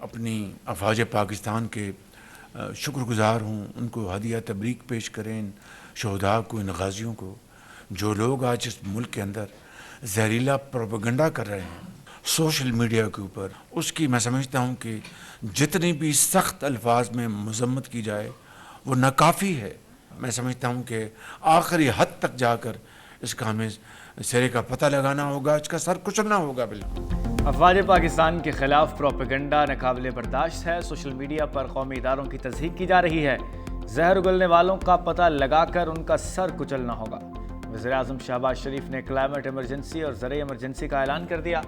अपनी अफवाज पाकिस्तान के शुक्रगुज़ार हूँ, उनको हदिया तबरीक पेश करें इन शहदा को, इन गाजियों को, जो लोग आज इस मुल्क के अंदर जहरीला प्रोपेगेंडा कर रहे हैं सोशल मीडिया के ऊपर। उसकी मैं समझता हूँ कि जितनी भी सख्त अल्फाज में मजम्मत की जाए वो नाकाफ़ी है। मैं समझता हूँ कि आखिरी हद तक जाकर इसका हमें सिरे का पता लगाना होगा, इसका सर कुचलना होगा। बिल्कुल अफवाज पाकिस्तान के खिलाफ प्रोपेगेंडा नाकाबिले बर्दाश्त है। सोशल मीडिया पर कौमी इदारों की तज़हीक की जा रही है। जहर उगलने वालों का पता लगाकर उनका सर कुचलना होगा। वज़ीर आज़म शहबाज शरीफ ने क्लाइमेट इमरजेंसी और ज़रई इमरजेंसी का ऐलान कर दिया।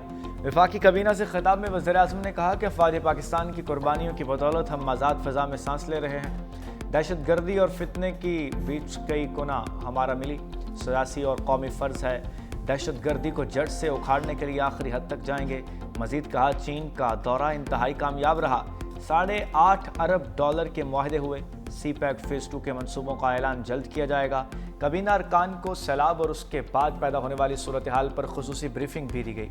वफाकी काबीना से खिताब में वज़ीर आज़म ने कहा कि अफवाज पाकिस्तान की कुर्बानियों की बदौलत हम आज़ाद फ़ज़ा में सांस ले रहे हैं। दहशत गर्दी और फितने की बीच कई गुना हमारा मिली सियासी और कौमी फ़र्ज़ है। दहशत गर्दी को जड़ से उखाड़ने के लिए आखिरी हद तक जाएंगे। मजीद कहा, चीन का दौरा इंतहाई कामयाब रहा। $8.5 अरब के मुआहदे हुए। सी पैक फेज़ 2 के मनसूबों का ऐलान जल्द किया जाएगा। काबीना अरकान को सैलाब और उसके बाद पैदा होने वाली सूरत हाल पर खुसूसी ब्रीफिंग भी दी गई।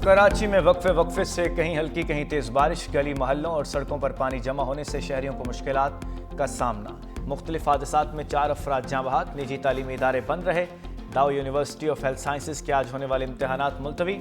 कराची में वक्फे से कहीं हल्की कहीं तेज बारिश, गली मोहल्लों और सड़कों पर पानी जमा होने से शहरियों को मुश्किलात का सामना। मुख्तलिफ हादसात में 4 अफराद जाँ बहक। निजी तालीमी इदारे बंद रहे। दाऊ यूनिवर्सिटी ऑफ हेल्थ साइंसेज के आज होने वाले इम्तहानात मुलतवी।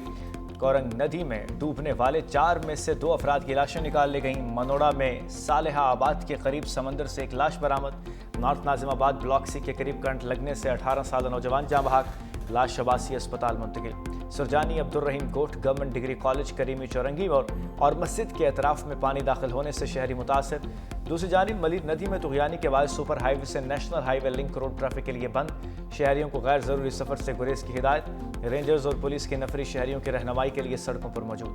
कोरंग नदी में डूबने वाले 4 में से 2 अफराद की लाशें निकाल ली गईं। मनोड़ा में सालेहा आबाद के करीब समंदर से एक लाश बरामद। नॉर्थ नाजिमाबाद ब्लॉक सी के करीब करंट लगने से 18 साल नौजवान जाँ बहक, लाश शबासी अस्पताल मुंतकिल। सुरजानी अब्दुर्रहीम गोट गवर्नमेंट डिग्री कॉलेज करीमी चौरंगी और मस्जिद के अतराफ में पानी दाखिल होने से शहरी मुतासर। दूसरी जानिब मलिर नदी में तुगयानी के बाद सुपर हाईवे से national highway link road traffic के लिए बंद। शहरियों को गैर जरूरी सफर से गुरेज की हिदायत। रेंजर्स और पुलिस की नफरी शहरियों की रहनुमाई के लिए सड़कों पर मौजूद।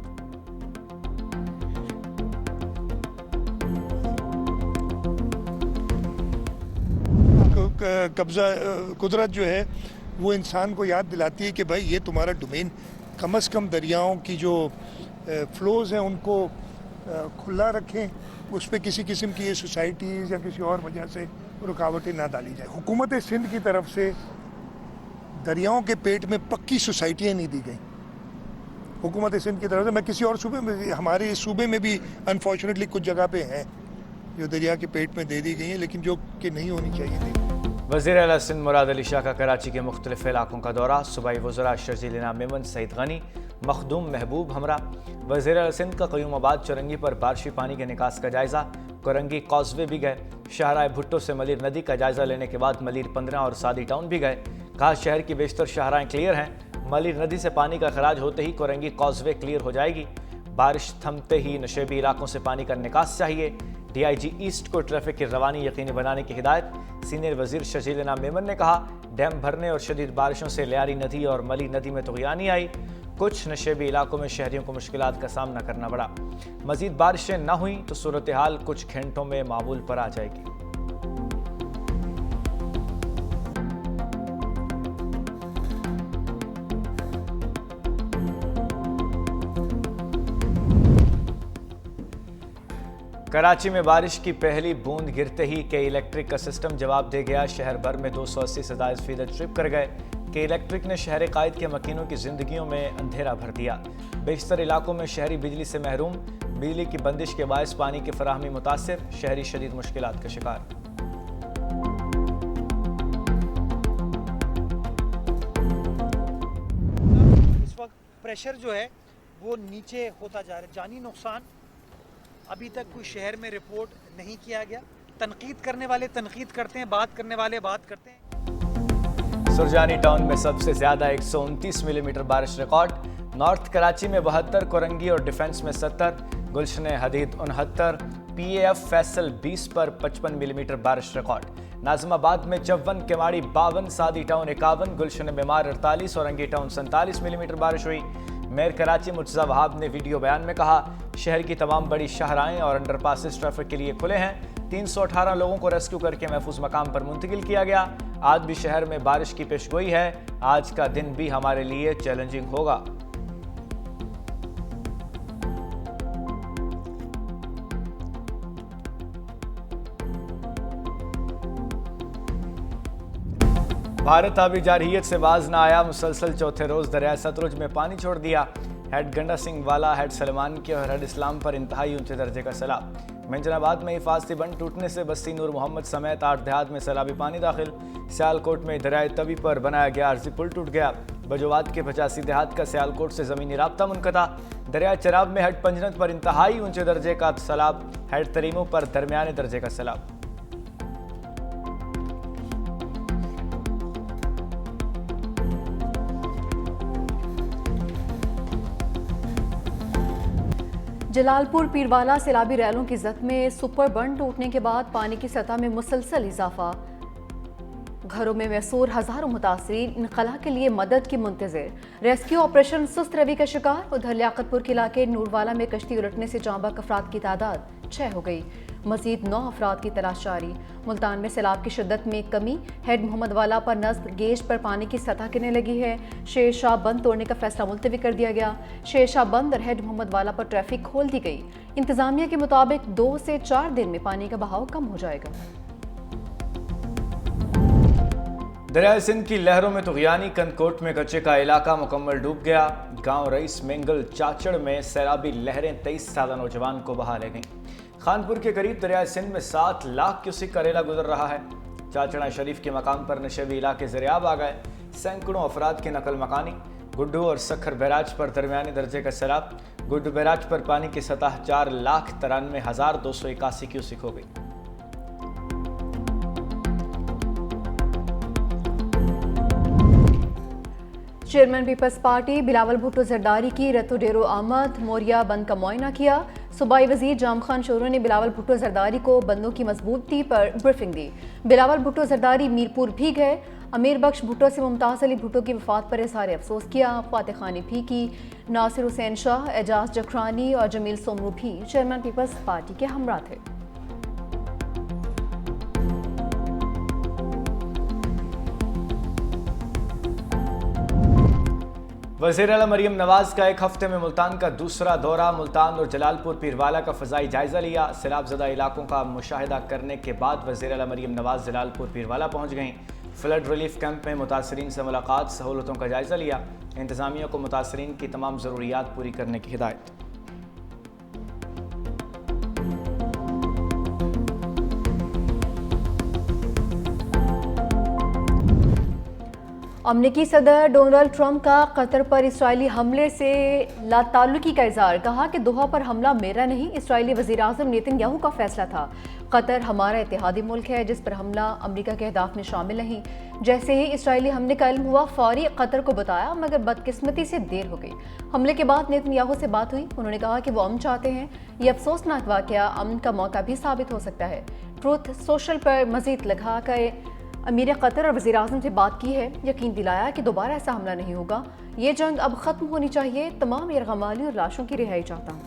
कब्जा कुदरत जो है वो इंसान को याद दिलाती है कि भाई ये तुम्हारा डोमेन, कम से कम दरियाओं की जो फ्लोज़ हैं उनको खुला रखें, उस पर किसी किस्म की ये सोसाइटीज़ या किसी और वजह से रुकावटें ना डाली जाए। हुकूमत सिंध की तरफ से दरियाओं के पेट में पक्की सोसाइटियाँ नहीं दी गई। हुकूमत सिंध की तरफ से, मैं किसी और सूबे में, हमारे सूबे में भी अनफॉर्चुनेटली कुछ जगह पे हैं जो दरिया के पेट में दे दी गई हैं, लेकिन जो कि नहीं होनी चाहिए थी। वज़ीर आला सिंध मुराद अली शाह का कराची के मुख्तलिफ इलाकों का दौरा। सूबाई वज़रा शर्जील इनाम मेमन, सईद गनी, मखदूम महबूब हमरा। वज़ीर आला सिंध का क़यूमाबाद चौरंगी पर बारिशी पानी के निकास का जायज़ा। कोरंगी कॉजवे भी गए। शाहराह भुट्टो से मलिर नदी का जायज़ा लेने के बाद मलिर 15 और सादी टाउन भी गए। कहा, शहर की बेशतर शाहराएँ क्लियर हैं। मलिर नदी से पानी का खराज होते ही कोरंगी कॉजवे क्लियर हो जाएगी। बारिश थमते ही नशेबी इलाकों से पानी का निकास चाहिए। DIG ईस्ट को ट्रैफिक की रवानी यकीनी बनाने की हिदायत। सीनियर वजीर शर्जील इनाम मेमन ने कहा, डैम भरने और शदीद बारिशों से लियारी नदी और मली नदी में तुगयानी आई। कुछ नशेबी इलाकों में शहरियों को मुश्किलात का सामना करना पड़ा। मजीद बारिशें न हुई तो सूरत हाल कुछ घंटों में मामूल पर आ जाएगी। कराची में बारिश की पहली बूंद गिरते ही के इलेक्ट्रिक का सिस्टम जवाब दे गया। शहर भर में 280 से ज़ायद फीडर ट्रिप कर गए। के इलेक्ट्रिक ने शहर कायद के मकीनों की जिंदगियों में अंधेरा भर दिया। बेशतर इलाकों में शहरी बिजली से महरूम। बिजली की बंदिश के बायस पानी की फराहमी मुतासिर। शहरी शदीद मुश्किलात का शिकार। इस वक्त प्रेशर जो है वो नीचे होता जा रहा है। जानी नुकसान अभी तक कोई शहर में रिपोर्ट नहीं किया गया। तनकीद करने वाले तनकीद करते हैं, बात करने वाले बात करते हैं। सुरजानी टाउन में सबसे ज्यादा 129 मिलीमीटर बारिश रिकॉर्ड। नॉर्थ कराची में 72, कोरंगी और डिफेंस में 70, गुलशन हदीद 69, PAF फैसल 20 पर 55 मिलीमीटर बारिश रिकॉर्ड। नाजिमाबाद में 54, केवाड़ी 52, सादी टाउन 51, गुलशन बीमार 48, औरंगी टाउन 47 मिलीमीटर बारिश हुई। मेयर कराची मुर्तज़ा वहाब ने वीडियो बयान में कहा, शहर की तमाम बड़ी शाहराएं और अंडरपासेस ट्रैफिक के लिए खुले हैं। 318 लोगों को रेस्क्यू करके महफूज मकाम पर मुंतकिल किया गया। आज भी शहर में बारिश की पेशगोई है। आज का दिन भी हमारे लिए चैलेंजिंग होगा। भारत अभी जारहियत से बाज ना आया, मुसलसल चौथे रोज दरिया सतलुज में पानी छोड़ दिया। हेड गंडा सिंह वाला, हेड सलमान की और हेड इस्लाम पर इंतहाई ऊंचे दर्जे का सैलाब। मेंजनाबाद में हिफाजती बंद टूटने से बस्ती नूर मोहम्मद समेत 8 देहात में सैलाबी पानी दाखिल। सियालकोट में दरियाए तवी पर बनाया गया अर्जी पुल टूट गया। बजोवात के 85 देहात का सियालकोट से ज़मीनी राब्ता मुनक़ता। दरिया चराब में हेड पंजनत पर इंतहाई ऊंचे दर्जे का सैलाब, हेड तरीमों पर दरमियाने दर्जे का सैलाब। जलालपुर पीरवाला सैलाबी रैलों की जद में सुपर बंद टूटने के बाद पानी की सतह में मुसलसल इजाफा। घरों में मैसूर हजारों मुतासरीन इनखला के लिए मदद की मुंतज़िर। रेस्क्यू ऑपरेशन सुस्त रवि का शिकार। उधर लियाकतपुर के इलाके नूरवाला में कश्ती उलटने से जांबाक अफराद की तादाद 6 हो गई। मजीद 9 अफराद की तलाश जारी। मुल्तान में सैलाब की शिद्दत में कमी। हेड मोहम्मद वाला पर नस्ब गेज पर पानी की सतह गिरने लगी है। शेर शाह बंद तोड़ने का फैसला मुलतवी कर दिया गया। शेर शाह बंद और हेड मोहम्मद वाला पर ट्रैफिक खोल दी गई। इंतजामिया के मुताबिक 2 से 4 दिन में पानी का बहाव कम हो जाएगा। दरिया सिंध की लहरों में तुगयानी। कनकोट में कच्चे का इलाका मुकम्मल डूब गया। गांव रईस मेंगल चाचड़ में सैलाबी लहरें 23 साल नौजवान को बहा ले गईं। खानपुर के करीब दरिया सिंध में 7 लाख क्यूसिक का रेला गुजर रहा है। चाचड़ा शरीफ के मकाम पर नशेबी इलाके ज़रियाब आ गए। सैकड़ों अफराद की नकल मकानी। गुड्डू और सखर बैराज पर दरमियानी दर्जे का सैलाब। गुड्डू बैराज पर पानी की सतह 4,93,281 क्यूसिक हो गई। चेयरमैन पीपल्स पार्टी बिलावल भुट्टो जरदारी की रतो डेरो आमद। मोरिया बंद का मुआयना किया। सूबाई वजीर जाम खान शोरो ने बिलावल भुट्टो जरदारी को बंदों की मजबूती पर ब्रीफिंग दी। बिलावल भुट्टो जरदारी मीरपुर भी गए। अमीर बख्श भुट्टो से मुमताज़ अली भुट्टो की वफात पर इज़हार अफसोस किया। फातिह खानी भी की। नासिर हुसैन शाह, एजाज जखरानी और जमील सोमरू भी चेयरमैन पीपल्स पार्टी के हमरा थे। वज़ीर आला मरीम नवाज का एक हफ्ते में मुल्तान का दूसरा दौरा। मुल्तान और जलालपुर पीरवाला का फ़ज़ाई जायज़ा लिया। सैलाबज़दा इलाकों का मुशाहिदा करने के बाद वज़ीर आला मरीम नवाज जलालपुर पीरवाला पहुँच गईं। फ्लड रिलीफ कैंप में मुतासरीन से मुलाकात, सहूलतों का जायज़ा लिया। इंतज़ामिया को मुतासरीन की तमाम ज़रूरियात पूरी करने की हिदायत। अमरीकी सदर डोनाल्ड ट्रंप का कतर पर इसराइली हमले से लाताल्लुकी का इज़हार। कहा कि दोहा पर हमला मेरा नहीं, इसराइली वज़ीर आज़म नेतन्याहू का फैसला था। कतर हमारा इत्तेहादी मुल्क है जिस पर हमला अमरीका के अहदाफ में शामिल नहीं। जैसे ही इसराइली हमले का इल्म हुआ फौरी कतर को बताया, मगर बदकिस्मती से देर हो गई। हमले के बाद नेतन्याहू से बात हुई। उन्होंने कहा कि वो अमन चाहते हैं। ये अफसोसनाक वाक़या अमन का मौका भी साबित हो सकता है। ट्रूथ सोशल पर मज़ीद लगा कर अमीर कतर और वज़ीर आज़म से बात की है। यकीन दिलाया कि दोबारा ऐसा हमला नहीं होगा। ये जंग अब ख़त्म होनी चाहिए। तमाम यरगमाली और लाशों की रिहाई चाहता हूँ।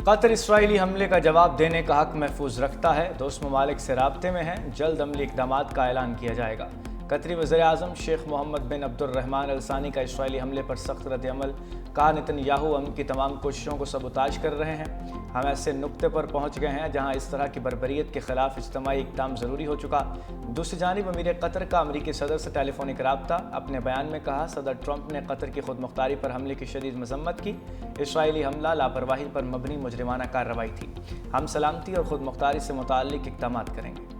कतर इसराइली हमले का जवाब देने का हक महफूज रखता है। दोस्त ममालिक से राब्ते में हैं। जल्द अमली इक़दामात का ऐलान किया जाएगा। कतरी वज़ीर आज़म शेख मोहम्मद बिन अब्दुर्रहमान अल सानी का इसराइली हमले पर सख्त रद्द-ए-अमल। कहा नेतन्याहू अमन की तमाम कोशिशों को सबूताज कर रहे हैं। हम ऐसे नुक्ते पर पहुँच गए हैं जहाँ इस तरह की बर्बरियत के खिलाफ इज्तिमाई इक़दाम ज़रूरी हो चुका। दूसरी जानिब अमीर कतर का अमरीकी सदर से टेलीफोनिक राब्ता। अपने बयान में कहा सदर ट्रंप ने कतर की खुद मुख्तारी पर हमले की शदीद मजम्मत की। इसराइली हमला लापरवाही पर मबनी मुजरिमाना कार्रवाई थी। हम सलामती और खुद मुख्तारी से मुताल्लिक इक़दाम करेंगे।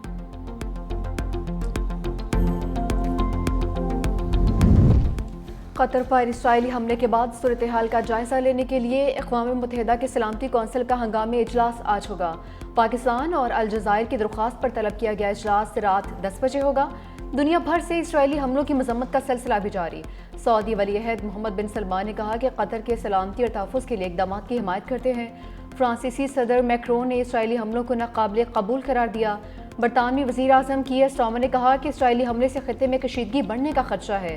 कतर पर इसराइली हमले के बाद सूरत हाल का जायजा लेने के लिए अक़वाम मुत्तहिदा के सलामती कौंसिल का हंगामी इजलास आज होगा। पाकिस्तान और अलजायर की दरख्वास्त पर तलब किया गया इजलास रात 10 बजे होगा। दुनिया भर से इसराइली हमलों की मजम्मत का सिलसिला भी जारी। सऊदी वली-ए-अहद मोहम्मद बिन सलमान ने कहा कि कतर के सलामती और तहफ़्फ़ुज़ के लिए इक़दामात की हिमायत करते हैं। फ्रांसीसी सदर मैक्रोन ने इसराइली हमलों को नाकाबिल कबूल करार दिया। बरतानवी वज़ीर आज़म कीयर स्टारमर ने कहा कि इसराइली हमले से खित्ते में कशीदगी बढ़ने का खदशा है।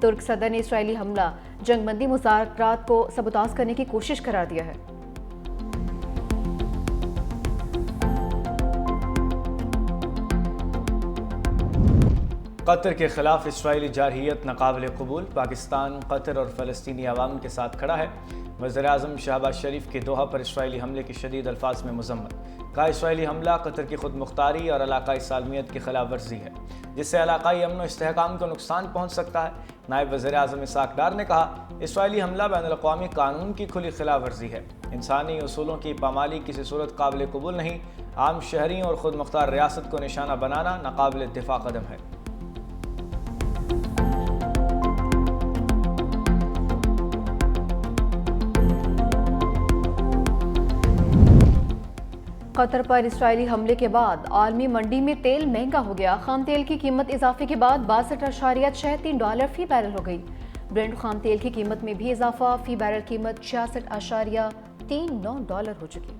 तुर्क सदर ने इसराइली हमला जंगबंदी मुज़ाकरात को सबूताज करने की कोशिश करार दिया है। कतर के खिलाफ इसराइली जारहियत नाकाबिल कबूल, पाकिस्तान कतर और फ़लस्तीनी अवाम के साथ खड़ा है। वज़ीर-ए-आज़म शहबाज शरीफ के दोहा पर इसराइली हमले की शदीद अल्फाज में मज़म्मत। कहा इसराइली हमला कतर की खुद मुख्तारी और इलाकाई सालमियत की खिलाफ वर्जी है, जिससे इलाकाई अमन व इस्तेहकाम को नुकसान पहुँच सकता है। नायब वज़ीर-ए-आज़म इसहाक़ डार ने कहा इसराइली हमला बैनुल-अक़वामी कानून की खुली खिलाफ वर्जी है। इंसानी उसूलों की पामाली किसी सूरत काबिल कबूल नहीं। आम शहरियों और खुद मुख्तार रियासत को निशाना बनाना नाकाबिल दिफा कदम है। कतर पर इसराइली हमले के बाद आलमी मंडी में तेल महंगा हो गया। खाम तेल की कीमत इजाफे के बाद $62.63 फी बैरल हो गई। ब्रेंट खाम तेल की कीमत में भी इजाफा, फी बैरल कीमत $66.39 हो चुकी।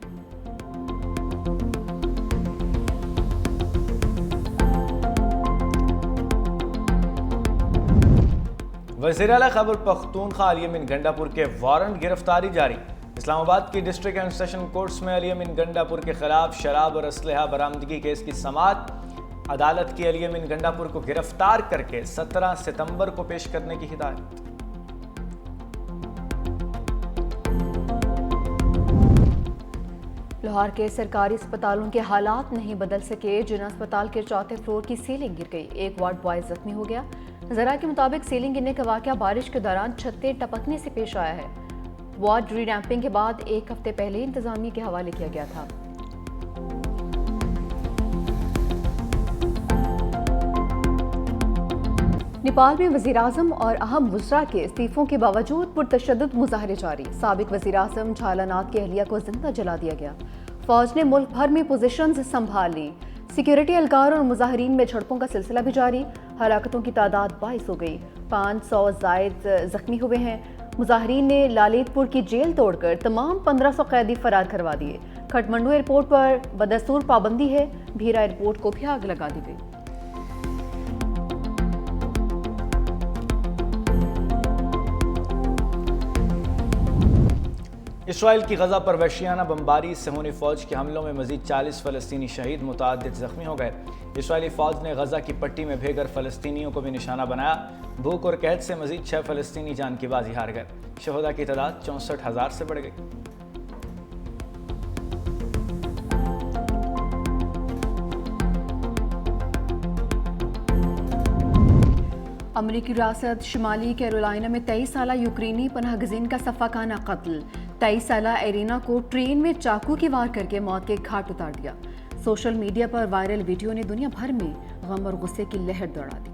वज़ीर-ए-आला खैबर पख्तूनख्वा अली अमीन गंडापुर के वारंट गिरफ्तारी जारी। इस्लामाबाद की डिस्ट्रिक्ट एंड सेशन कोर्ट्स में अली अमीन गंडापुर के खिलाफ शराब और असलहा बरामदगी केस की समाअत। अदालत की अली अमीन गंडापुर को गिरफ्तार करके 17 सितंबर को पेश करने की हिदायत। लाहौर के सरकारी अस्पतालों के हालात नहीं बदल सके। जिना अस्पताल के चौथे फ्लोर की सीलिंग गिर गई, एक वार्ड बॉय जख्मी हो गया। जरा के मुताबिक सीलिंग गिरने का वाकया बारिश के दौरान छतें टपकने से पेश आया है। वार्ड रीडैम्पिंग के बाद एक हफ्ते पहले इंतजामिया के हवाले किया गया था। नेपाल में वज़ीर-ए-आज़म और अहम वज़रा के इस्तीफों के बावजूद पुरतशद्दुद मुजाहरे जारी। साबिक वज़ीर-ए-आज़म झालानाथ की अहलिया को जिंदा जला दिया गया। फौज ने मुल्क भर में पोजीशंस संभाल ली। सिक्योरिटी एहलकार और मुजाहरीन में झड़पों का सिलसिला भी जारी। हलाकतों की तादाद 22 हो गई, 500 जायद जख्मी हुए हैं। मुजाहरीन ने लालितपुर की जेल तोड़कर तमाम 1500 कैदी फरार करवा दिए। खटमंडू एयरपोर्ट पर बदस्तूर पाबंदी है। भीरा एयरपोर्ट को भी आग लगा दी गई। इसराइल की गजा पर वहशियाना बमबारी सहूनी फौज के हमलों में मजीद 40 फ़लस्तीनी शहीद, मुतअद्दिद जख्मी हो गए। इसराइली फौज ने गजा की पट्टी में भेकर फ़लस्तीनियों को भी निशाना बनाया। भूख और कहत से मजीद 6 फ़लस्तीनी जान की बाजी हार गए। शहदा की तादाद 64,000 से बढ़ गई। अमरीकी रियासत शुमाली कैरोलिना में 23 साला यूक्रेनी पनाहगज़ीन का सफ़ाकाना कत्ल। 23 साला एरिना को ट्रेन में चाकू की वार करके मौत के घाट उतार दिया। सोशल मीडिया पर वायरल वीडियो ने दुनिया भर में गम और गुस्से की लहर दौड़ा दी।